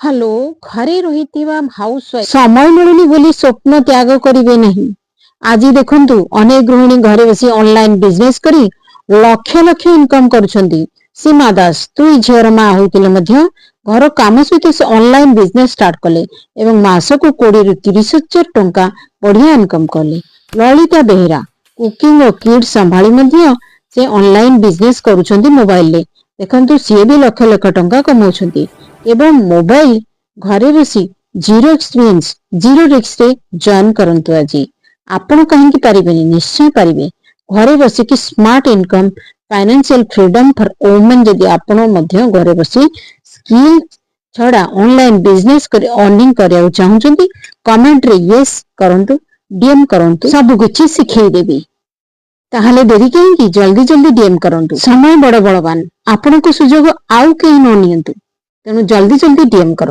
Hello घरे रही house wife समय मिलुनी बोली स्वप्न त्याग करिवे नहीं। आज देखंतु अनेक गृहिणी घरे बसी ऑनलाइन बिजनेस करी लक्ष लक्ष इनकम करुछंती। सीमा दास दुई झीर मां होइतिले मध्य घर काम सहित से ऑनलाइन बिजनेस स्टार्ट कले एवं मासको 20 रु 30,000 टंका बढ़िया इनकम कले। ललिता बेहेरा कुकिंग और किड्स संभाली मध्य से ऑनलाइन बिजनेस करुछंती मोबाइल ले। देखंतु सी भी लक्ष लक्ष टंका कमाउछंती एवं मोबाइल घरे बसी जीरो एक्सपीरियंस जीरो रिस्क रे जॉइन करंतु। आज आपण कहीं पारिबेनी निश्चय पारिबे। घरे बसी कि smart income financial freedom for women जदि आपण मध्य घरे बसी स्किल छड़ा ऑनलाइन बिजनेस कर अर्निंग करिया चाहउछंती कमेंट रे यस करंतु डीएम करंतु सब कुछ सिखै देबी। ताहले देरी कहीं जल्दी जल्दी डीएम करंतु। समय बड़ बड़वान आपण को सुजोग आउ कहीं न नियंतु तेणु जल्दी जल्दी डीएम करो।